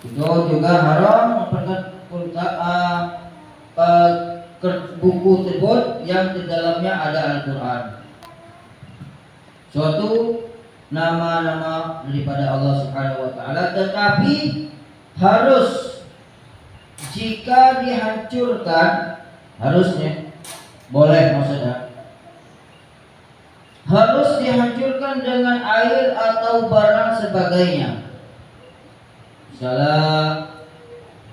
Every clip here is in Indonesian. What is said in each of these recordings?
Itu juga haram buku tersebut yang di dalamnya ada Al-Quran. Suatu nama-nama daripada Allah Subhanahu wa taala, tetapi harus jika dihancurkan, harusnya boleh maksudnya harus dihancurkan dengan air atau barang sebagainya. Misalnya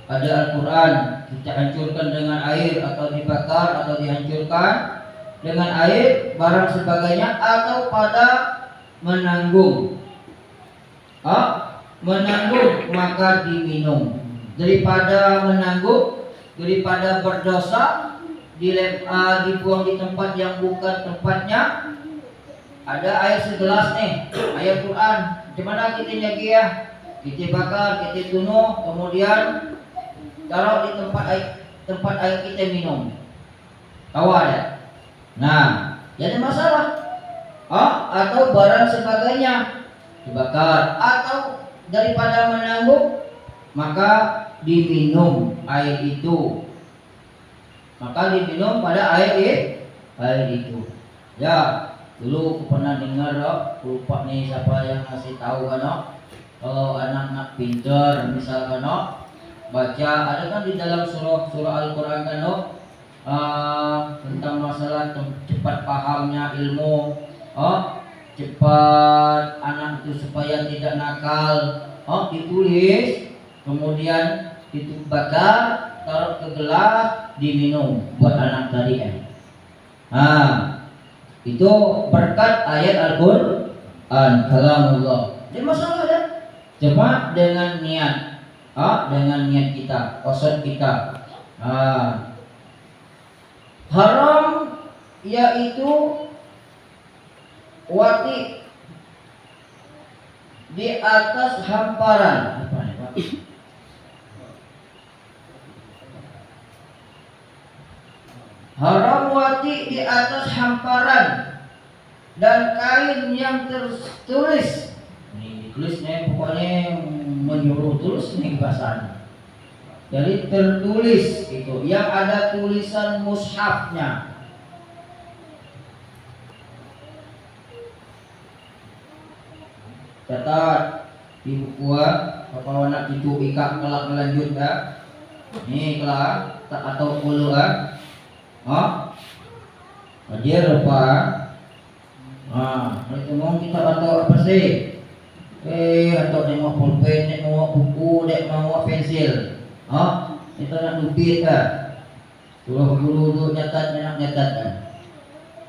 ada Al-Quran, kita hancurkan dengan air atau dibakar atau dihancurkan dengan air, barang sebagainya, atau pada menanggung. Menanggung maka diminum. Daripada menanggung, daripada berdosa, dibuang di tempat yang bukan tempatnya. Ada air segelas nih, ayat Quran. Gimana kita jaga ya? Kita bakar, kita tunuh, kemudian taruh di tempat air kita minum. Tahu ada? Nah, jadi masalah. Atau barang sebagainya dibakar, atau daripada menanggung maka diminum air itu. Maka diminum pada air itu. Ya, dulu aku pernah dengar, lupa nih siapa yang ngasih tahu kan, kalau anak-anak pintar misalkan baca, ada kan di dalam surah Al-Quran kan tentang masalah cepat pahamnya ilmu, cepat anak itu supaya tidak nakal, ditulis, kemudian dibakar, taruh ke gelas, diminum buat anak tadi itu berkat ayat Al-Quran, kalamullah. Jadi masalah ya, cuma dengan niat, dengan niat kita, qasad kita. Haram yaitu wati di atas hamparan. Haram wati di atas hamparan dan kain yang tertulis. Ini ditulisnya pokoknya menyuruh tulis nih bahasanya. Jadi tertulis itu yang ada tulisan mushafnya. Catat di buku apa anak itu ikak kelak melanjut dah. Ini kelak atau puluh dia lupa. Itu mau kita atau apa sih? Atau dia mau pulpen, dia mau buku, dia mau pensil. Itu nak lupit kan? Guru tu nyatat kan?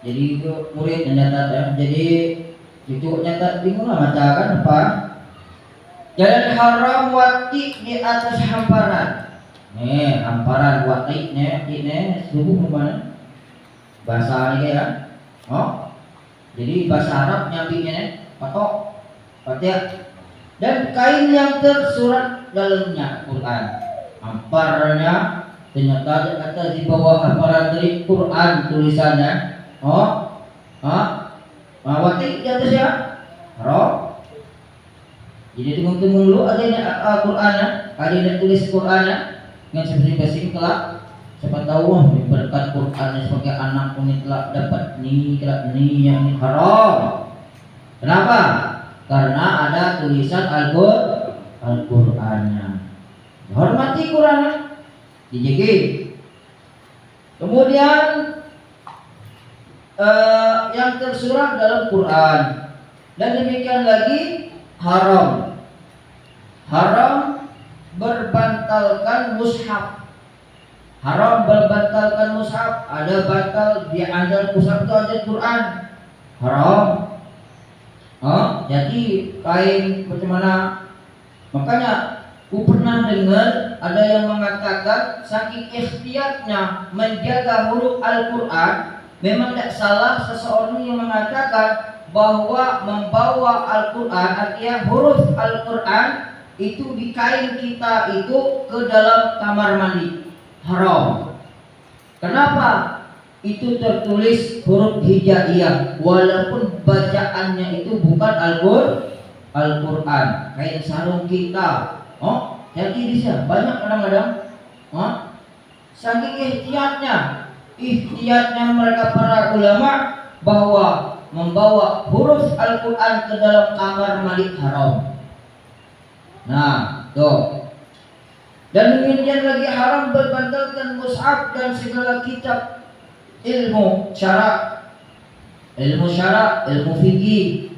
Jadi itu murid nyatat kan? Jadi itu nyatat bingung lah baca kan apa? Jalan haram wati di atas hamparan. Nih hamparan wati ini subuh mana? Bahasa ini ya? Jadi bahasa Arab nyambinya nih patok, patek. Dan kain yang tersurat dalamnya Quran. Hamparnya ternyata kata di bawah hamparan dari Quran tulisannya. Wati di atas ya? Haram. Jadi tunggu dulu ada Quran, ada yang tulis Quran dengan seperti kelak. Siapa tahu berkat Quran sebagai anak pun telah dapat ni yang haram. Kenapa? Karena ada tulisan Al-Qurannya. Hormati Quran, dijaga. Kemudian yang tersurat dalam Quran, dan demikian lagi haram berbantalkan mushaf. Haram berbantalkan mushaf. Ada bantal di antara mushaf itu ada Quran. Haram. Jadi kain bagaimana? Makanya aku pernah dengar ada yang mengatakan saking ikhtiyatnya menjaga huruf Al-Quran, memang tidak salah seseorang yang mengatakan bahwa membawa Al-Quran, artinya huruf Al-Quran itu di kain kita itu ke dalam kamar mandi. Haram. Kenapa? Itu tertulis huruf hijaiyah walaupun bacaannya itu bukan Al-Quran. Kain sarung kita, Hati dia banyak kadang-kadang, saking ihtiyatnya mereka para ulama bahwa membawa huruf Al-Quran ke dalam kamar mandi haram. Nah, tuh. Dan demikian lagi haram berbandalkan mushaf dan segala kitab ilmu syara, ilmu fikih,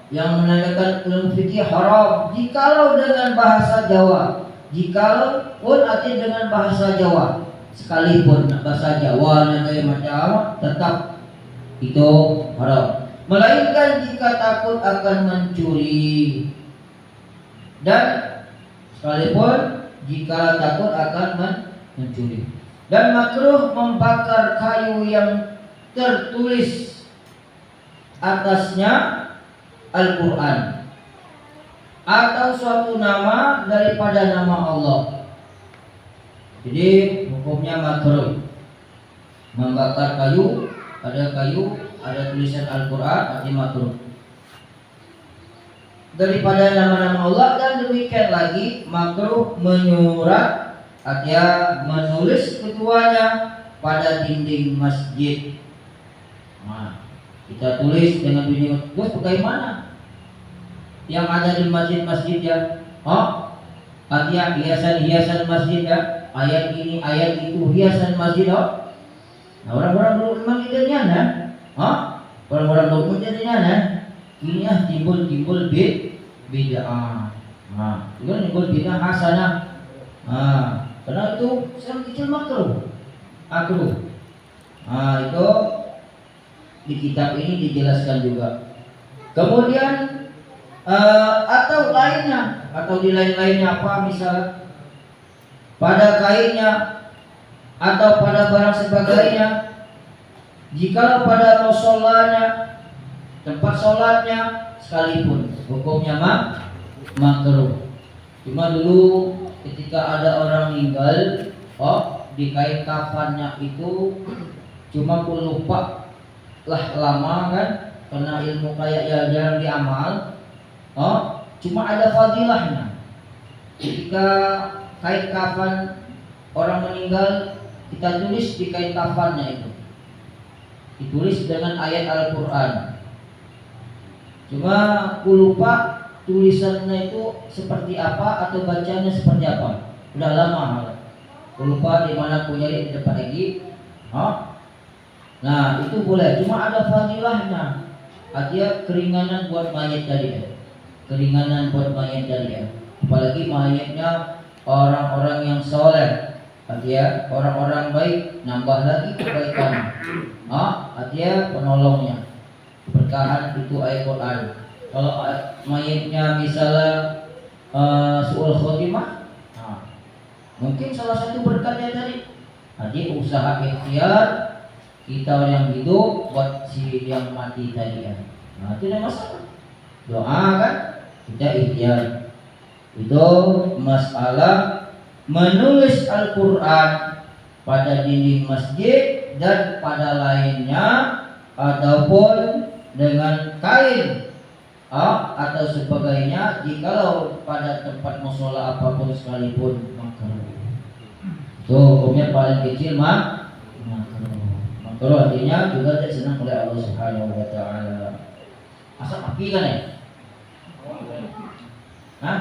yang menandakan ilmu fikih haram jikalau dengan bahasa Jawa, jikalau pun arti dengan bahasa Jawa, sekalipun bahasa Jawa nanti macam tetap itu haram, melainkan jika takut akan mencuri, dan sekalipun jika takut akan mencuri. Dan makruh membakar kayu yang tertulis atasnya Al-Quran atau suatu nama daripada nama Allah. Jadi hukumnya makruh membakar kayu, ada tulisan Al-Quran, arti makruh daripada nama-nama Allah. Dan demikian lagi makruh menyurat, artinya menulis keduanya pada dinding masjid. Nah, kita tulis dengan bunyi, terus bagaimana yang ada di masjid-masjid ya? Artinya hiasan-hiasan masjid ya, ayat ini, ayat itu, hiasan masjid. Nah, orang-orang dulu memang idenya, orang-orang dulu idenya, ini timbul bid'ah. Nah, itu timbul bid'ah hasanah. Karena itu yang kecil makruh. Itu di kitab ini dijelaskan juga. Kemudian atau lainnya, atau di lain-lainnya apa, misalnya pada kainnya atau pada barang sebagainya, jika pada musolanya, tempat sholatnya sekalipun, hukumnya makruh. Cuma dulu ketika ada orang meninggal, di kain kafannya itu cuma pun lupa lah lama kan, karena ilmu kayak ya jarang diamal. Cuma ada fadilahnya. Ketika kain kafan orang meninggal, kita tulis di kain kafannya itu, ditulis dengan ayat Al-Quran. Cuma aku lupa tulisannya itu seperti apa atau bacanya seperti apa. Udah lama, aku lupa di mana aku nyari, di depan lagi. Nah, itu boleh. Cuma ada fadilahnya. Artinya keringanan buat mayat tadi. Keringanan buat mayat tadi. Apalagi mayatnya orang-orang yang soleh. Artinya orang-orang baik, nambah lagi kebaikan. Artinya penolongnya. Berkahan itu ayat Quran. Kalau mayatnya misalnya su'ul khotimah, mungkin salah satu berkatnya tadi. Jadi usaha ikhtiar kita yang hidup buat si yang mati tadi ya. Nah, itu tidak masalah. Doa kan kita ikhtiar. Itu masalah menulis Al-Quran pada dinding masjid dan pada lainnya, ataupun dengan kain atau sebagainya, jikalau pada tempat musola apapun sekalipun makruh. Itu hukumnya paling kecil makruh. Makruh artinya juga tidak senang oleh Allah Subhanahu wa taala. Asap api kan ya? Hah?